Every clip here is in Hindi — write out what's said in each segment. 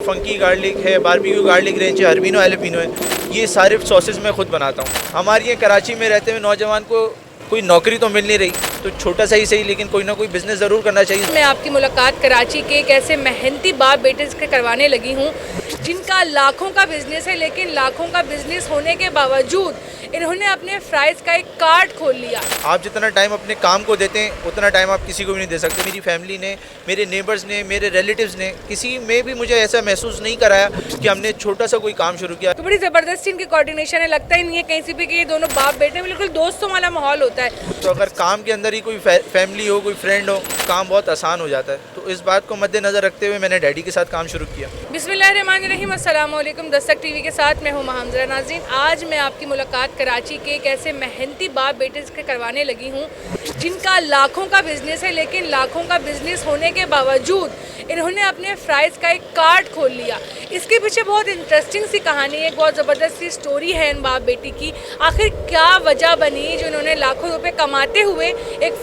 फंकी गार्लिक है, बारबेक्यू गार्लिक रेंज है, अरबिनो एलपिनो है, ये सारे सॉसेस मैं खुद बनाता हूँ। हमारे ये कराची में रहते हुए नौजवान को कोई नौकरी तो मिल नहीं रही, तो छोटा सा ही सही लेकिन कोई ना कोई बिजनेस ज़रूर करना चाहिए। मैं आपकी मुलाकात कराची के एक ऐसे मेहनती बाप बेटे से करवाने लगी हूँ जिनका लाखों का बिजनेस है, लेकिन लाखों का बिजनेस होने के बावजूद इन्होंने अपने फ्राइज़ का एक कार्ट खोल लिया। आप जितना टाइम अपने काम को देते हैं उतना टाइम आप किसी को भी नहीं दे सकते। मेरी फैमिली ने, मेरे नेबर्स ने, मेरे रिलेटिव्स ने, किसी में भी मुझे ऐसा महसूस नहीं कराया कि हमने छोटा सा कोई काम शुरू किया। तो बड़ी ज़बरदस्ती इनकी कोऑर्डिनेशन है, लगता ही नहीं है कहीं से भी कि ये दोनों बाप बेटे, बिल्कुल दोस्तों वाला माहौल होता है। तो अगर काम के अंदर ही कोई फैमिली हो, कोई फ्रेंड हो, काम बहुत आसान हो जाता है। तो इस बात को मद्देनज़र रखते हुए मैंने डैडी के साथ काम शुरू किया। बिस्मिल्लाहिर्रहमानिर्रहीम, अस्सलाम वालेकुम। दस्तक टीवी के साथ मैं हूँ महमूदा नाज़रीन। आज मैं आपकी मुलाकात कराची के एक ऐसे मेहनती बाप बेटे से करवाने लगी हूँ जिनका लाखों का बिजनेस है, लेकिन लाखों का बिजनेस होने के बावजूद इन्होंने अपने फ्राइज़ का एक कार्ट खोल लिया। इसके पीछे बहुत इंटरेस्टिंग सी कहानी है, एक बहुत ज़बरदस्त सी स्टोरी है इन बाप बेटी की। आखिर क्या वजह बनी जो इन्होंने लाखों रुपए कमाते हुए एक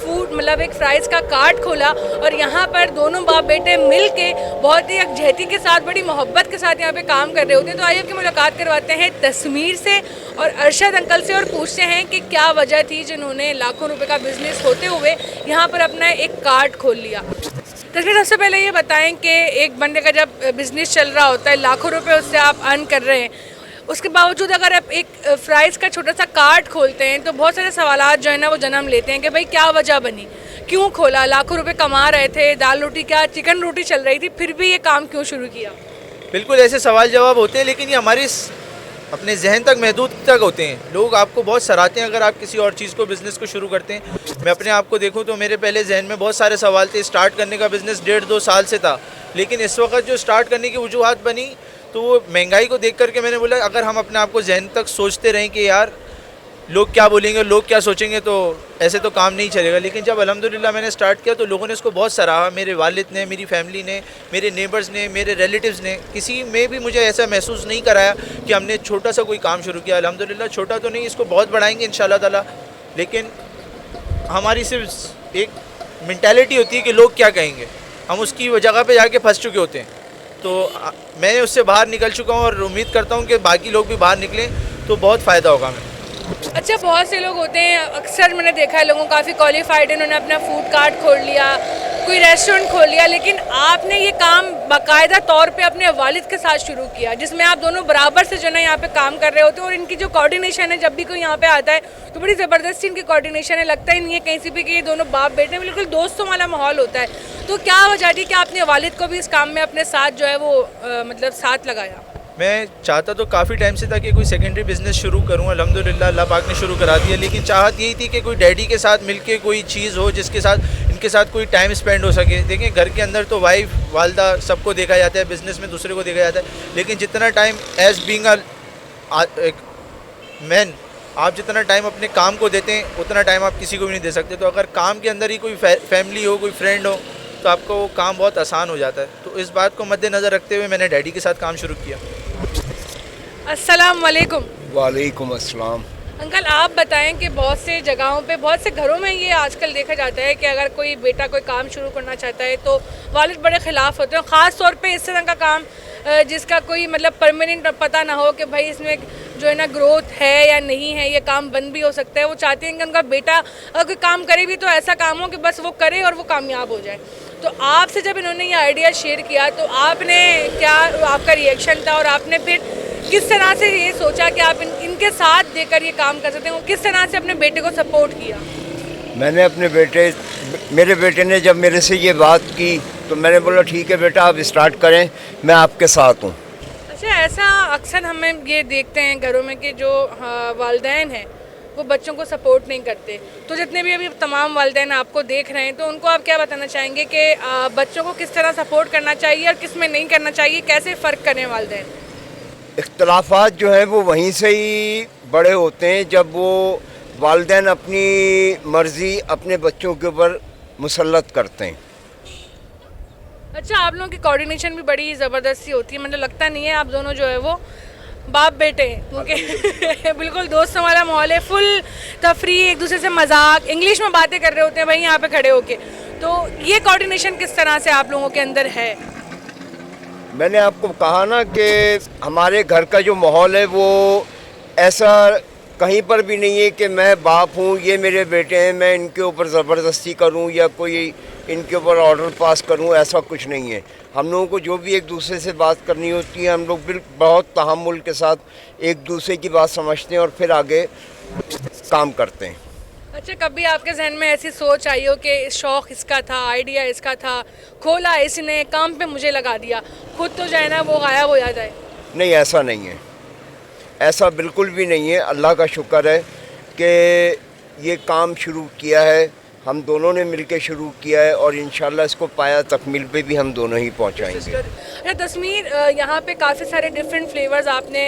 फ्राइज़ का कार्ट खोला और यहाँ पर दोनों बाप बेटे मिल के बहुत ही यकजहती के साथ, बड़ी मोहब्बत के साथ यहाँ पे काम कर रहे होते हैं। तो आइए की मुलाकात करवाते हैं तस्मीर से और अरशद अंकल से और पूछते हैं कि क्या वजह थी जिन्होंने लाखों रुपए का बिजनेस होते हुए यहाँ पर अपना एक कार्ट खोल लिया। तस्वीर, सबसे पहले ये बताएं कि एक बंदे का जब बिज़नेस चल रहा होता है, लाखों रुपए उससे आप अर्न कर रहे हैं, उसके बावजूद अगर आप एक फ्राइज़ का छोटा सा कार्ट खोलते हैं तो बहुत सारे सवालात जो है ना वो जन्म लेते हैं कि भाई क्या वजह बनी, क्यों खोला, लाखों रुपए कमा रहे थे, दाल रोटी क्या चिकन रोटी चल रही थी, फिर भी ये काम क्यों शुरू किया। बिल्कुल ऐसे सवाल जवाब होते हैं, लेकिन ये हमारे अपने जहन तक महदूद तक होते हैं। लोग आपको बहुत सराहते हैं अगर आप किसी और चीज़ को, बिज़नेस को शुरू करते हैं। मैं अपने आप को देखूं तो मेरे पहले जहन में बहुत सारे सवाल थे। स्टार्ट करने का बिज़नेस 1.5-2 साल से था, लेकिन इस वक्त जो स्टार्ट करने की वजूहत बनी तो वो महंगाई को देख करके मैंने बोला अगर हम अपने आप को जहन तक सोचते रहें कि यार लोग क्या बोलेंगे, लोग क्या सोचेंगे, तो ऐसे तो काम नहीं चलेगा। लेकिन जब अल्हम्दुलिल्लाह मैंने स्टार्ट किया तो लोगों ने इसको बहुत सराहा। मेरे वालिद ने, मेरी फैमिली ने, मेरे नेबर्स ने, मेरे रिलेटिव्स ने, किसी में भी मुझे ऐसा महसूस नहीं कराया कि हमने छोटा सा कोई काम शुरू किया। अल्हम्दुलिल्लाह छोटा तो नहीं, इसको बहुत बढ़ाएंगे इंशाल्लाह ताला, लेकिन हमारी सिर्फ एक मेंटालिटी होती है कि लोग क्या कहेंगे, हम उसकी जगह पे जाके फंस चुके होते हैं। तो मैं उससे बाहर निकल चुका हूँ और उम्मीद करता हूँ कि बाकी लोग भी बाहर निकलें तो बहुत फ़ायदा होगा हमें। अच्छा, बहुत से लोग होते हैं, अक्सर मैंने देखा है लोगों काफ़ी क्वालिफाइड है, उन्होंने अपना फूड कार्ट खोल लिया, कोई रेस्टोरेंट खोल लिया, लेकिन आपने ये काम बाकायदा तौर पे अपने वालिद के साथ शुरू किया जिसमें आप दोनों बराबर से जो है यहाँ पे काम कर रहे होते हैं। और इनकी जो कोऑर्डिनेशन है, जब भी कोई यहाँ पे आता है तो बड़ी ज़बरदस्ती इनकी कोऑर्डिनेशन है, लगता ही नहीं है कहीं से भी कि ये दोनों बाप बेटे, बिल्कुल दोस्तों वाला माहौल होता है। तो क्या वजह थी कि आपने वालिद को भी इस काम में अपने साथ जो है वो मतलब साथ लगाया। मैं चाहता तो काफ़ी टाइम से था कि कोई सेकेंडरी बिज़नेस शुरू करूँ, अल्हम्दुलिल्लाह अल्लाह पाक ने शुरू करा दिया। लेकिन चाहत यही थी कि कोई डैडी के साथ मिलके कोई चीज़ हो जिसके साथ इनके साथ कोई टाइम स्पेंड हो सके। देखें घर के अंदर तो वाइफ, वालदा सबको देखा जाता है, बिज़नेस में दूसरे को देखा जाता है, लेकिन जितना टाइम एज बीइंग एक मैन आप जितना टाइम अपने काम को देते हैं उतना टाइम आप किसी को भी नहीं दे सकते। तो अगर काम के अंदर ही कोई फैमिली हो, कोई फ्रेंड हो, तो आपको वो काम बहुत आसान हो जाता है। तो इस बात को मद्देनज़र रखते हुए मैंने डैडी के साथ काम शुरू किया। अस्सलाम वालेकुम। वालेकुम अस्सलाम। अंकल, आप बताएं कि बहुत से जगहों पे, बहुत से घरों में ये आजकल देखा जाता है कि अगर कोई बेटा कोई काम शुरू करना चाहता है तो वालिद बड़े ख़िलाफ़ होते हैं, ख़ास तौर पे इस तरह का काम जिसका कोई मतलब परमानेंट पता ना हो कि भाई इसमें जो है ना ग्रोथ है या नहीं है, ये काम बंद भी हो सकता है। वो चाहते हैं कि उनका बेटा अगर कोई काम करे भी तो ऐसा काम हो कि बस वो करे और वो कामयाब हो जाए। तो आपसे जब इन्होंने ये आइडिया शेयर किया तो आपने क्या, आपका रिएक्शन था और आपने फिर किस तरह से ये सोचा कि आप इनके साथ देकर ये काम कर सकते हैं, किस तरह से अपने बेटे को सपोर्ट किया। मैंने मेरे बेटे ने जब मेरे से ये बात की तो मैंने बोला ठीक है बेटा आप स्टार्ट करें, मैं आपके साथ हूँ। अच्छा, ऐसा अक्सर हमें ये देखते हैं घरों में कि जो वालिदैन हैं वो बच्चों को सपोर्ट नहीं करते। तो जितने भी अभी तमाम वालिदैन आपको देख रहे हैं तो उनको आप क्या बताना चाहेंगे कि बच्चों को किस तरह सपोर्ट करना चाहिए और किस में नहीं करना चाहिए, कैसे फ़र्क करें वालिदैन। इख्तलाफात जो हैं वो वहीं से ही बड़े होते हैं जब वो वालिदैन अपनी मर्ज़ी अपने बच्चों के ऊपर मुसल्लत करते हैं। अच्छा, आप लोगों की कोऑर्डिनेशन भी बड़ी ज़बरदस्ती होती है, मतलब लगता नहीं है आप दोनों जो है वो बाप बेटे हैं, क्योंकि बिल्कुल दोस्तों वाला माहौल है, फुल तफरी, एक दूसरे से मजाक, इंग्लिश में बातें कर रहे होते हैं भाई यहाँ पे खड़े होके। तो ये कोऑर्डिनेशन किस तरह से आप लोगों के अंदर है? मैंने आपको कहा ना कि हमारे घर का जो माहौल है वो ऐसा कहीं पर भी नहीं है कि मैं बाप हूँ, ये मेरे बेटे हैं, मैं इनके ऊपर ज़बरदस्ती करूँ या कोई इनके ऊपर ऑर्डर पास करूँ, ऐसा कुछ नहीं है। हम लोगों को जो भी एक दूसरे से बात करनी होती है, हम लोग बहुत तहम्मुल के साथ एक दूसरे की बात समझते हैं और फिर आगे काम करते हैं। अच्छा, कभी आपके जहन में ऐसी सोच आई हो कि शौक़ इसका था, आइडिया इसका था, खोला इसने, काम पे मुझे लगा दिया, खुद तो जो है ना वो गायब हो जाता है? नहीं, ऐसा नहीं है, ऐसा बिल्कुल भी नहीं है। अल्लाह का शुक्र है कि ये काम शुरू किया है, हम दोनों ने मिलकर शुरू किया है और इंशाल्लाह इसको पाया तकमील पे भी हम दोनों ही पहुंचाएंगे। अच्छा तस्मीर, यहाँ पे काफ़ी सारे डिफरेंट फ्लेवर्स आपने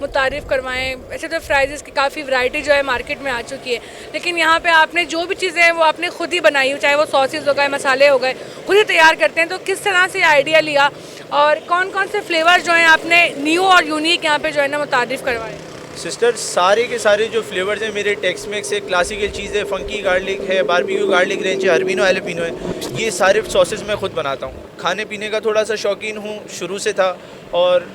मुतारिफ़ करवाएं। ऐसे तो फ्राइज़ की काफ़ी वैरायटी जो है मार्केट में आ चुकी है, लेकिन यहाँ पे आपने जो भी चीज़ें हैं वो आपने खुद ही बनाई हो, चाहे वो सॉसेज हो गए, मसाले हो गए, खुद ही तैयार करते हैं। तो किस तरह से आइडिया लिया और कौन कौन से फ्लेवर जो हैं आपने न्यू और यूनिक यहाँ पे जो है ना मुतारिफ़ करवाए? सिस्टर, सारे के सारे जो फ्लेवर्स हैं मेरे टेक्स मेक्स है, क्लासिकल चीज़ है, फंकी गार्लिक है, बारबेक्यू गार्लिक रेंज है, अरबिनो एलपिनो है, ये सारे सॉसेस मैं खुद बनाता हूँ। खाने पीने का थोड़ा सा शौकीन हूँ, शुरू से था, और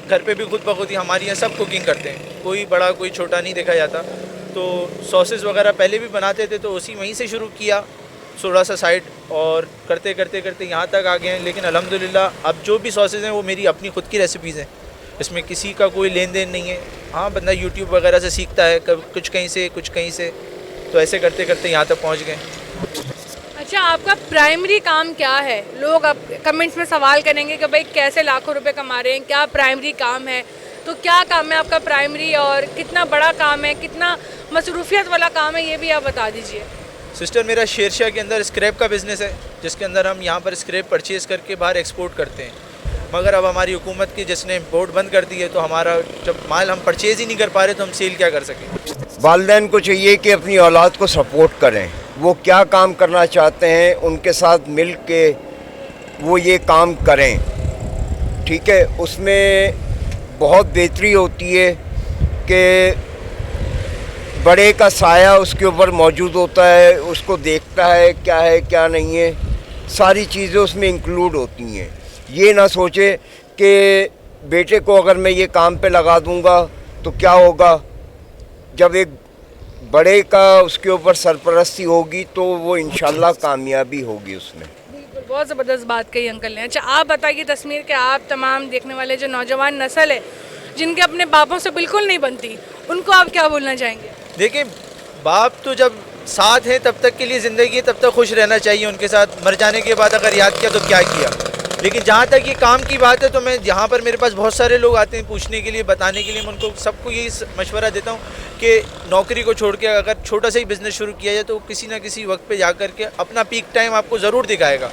घर पे भी खुद ब खुद ही हमारे यहाँ सब कुकिंग करते हैं, कोई बड़ा कोई छोटा नहीं देखा जाता। तो सॉसेस वगैरह पहले भी बनाते थे, तो उसी वहीं से शुरू किया थोड़ा सा साइड, और करते करते करते यहाँ तक आ गए हैं। लेकिन अल्हम्दुलिल्लाह अब जो भी सॉसेस हैं वो मेरी अपनी खुद की रेसिपीज़ हैं, इसमें किसी का कोई लेन देन नहीं है। हाँ, बंदा यूट्यूब वगैरह से सीखता है, कुछ कहीं से कुछ कहीं से, तो ऐसे करते करते यहाँ तक पहुँच गए। अच्छा, आपका प्राइमरी काम क्या है? लोग अब कमेंट्स में सवाल करेंगे कि भाई कैसे लाखों रुपए कमा रहे हैं, क्या प्राइमरी काम है? तो क्या काम है आपका प्राइमरी, और कितना बड़ा काम है, कितना मसरूफियत वाला काम है, ये भी आप बता दीजिए। सिस्टर, मेरा शेरशाह के अंदर स्क्रैप का बिज़नेस है, जिसके अंदर हम यहाँ पर स्क्रैप परचेज़ करके बाहर एक्सपोर्ट करते हैं। मगर अब हमारी हुकूमत की जिसने बोर्ड बंद कर दी है, तो हमारा जब माल हम परचेज़ ही नहीं कर पा रहे तो हम सेल क्या कर सकें। वालिदैन को चाहिए कि अपनी औलाद को सपोर्ट करें, वो क्या काम करना चाहते हैं उनके साथ मिल के वो ये काम करें, ठीक है। उसमें बहुत बेहतरी होती है कि बड़े का साया उसके ऊपर मौजूद होता है, उसको देखता है क्या नहीं है, सारी चीज़ें उसमें इंक्लूड होती हैं। ये ना सोचे कि बेटे को अगर मैं ये काम पे लगा दूंगा तो क्या होगा, जब एक बड़े का उसके ऊपर सरपरस्ती होगी तो वो इंशाल्लाह कामयाबी होगी उसमें। बिल्कुल, बहुत ज़बरदस्त बात कही अंकल ने। अच्छा, आप बताइए तस्मीर कि आप तमाम देखने वाले जो नौजवान नस्ल है जिनके अपने बापों से बिल्कुल नहीं बनती, उनको आप क्या बोलना चाहेंगे? देखिए, बाप तो जब साथ हैं तब तक के लिए ज़िंदगी है, तब तक खुश रहना चाहिए उनके साथ। मर जाने के बाद अगर याद किया तो क्या किया। लेकिन जहाँ तक ये काम की बात है, तो मैं यहाँ पर मेरे पास बहुत सारे लोग आते हैं पूछने के लिए, बताने के लिए। मैं उनको सबको यही मशवरा देता हूँ कि नौकरी को छोड़ के अगर छोटा सा ही बिज़नेस शुरू किया जाए तो किसी ना किसी वक्त पे जा कर के अपना पीक टाइम आपको ज़रूर दिखाएगा।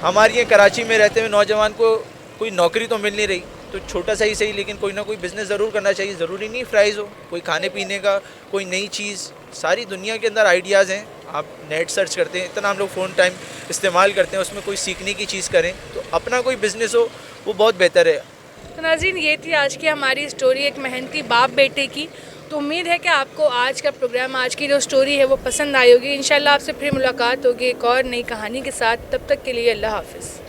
हमारे ये कराची में रहते हुए नौजवान को कोई नौकरी तो मिल नहीं रही, तो छोटा सा ही सही लेकिन कोई ना कोई बिज़नेस ज़रूर करना चाहिए। ज़रूरी नहीं फ्राइज़ हो, कोई खाने पीने का, कोई नई चीज़, सारी दुनिया के अंदर आइडियाज़ हैं। आप नेट सर्च करते हैं, इतना हम लोग फ़ोन टाइम इस्तेमाल करते हैं, उसमें कोई सीखने की चीज़ करें तो अपना कोई बिज़नेस हो वो बहुत बेहतर है। तो नाज़रीन, ये थी आज की हमारी स्टोरी, एक मेहनती बाप बेटे की। तो उम्मीद है कि आपको आज का प्रोग्राम, आज की जो स्टोरी है वो पसंद आई होगी। इंशाल्लाह आपसे फिर मुलाकात होगी एक और नई कहानी के साथ। तब तक के लिए अल्लाह हाफ़िज़।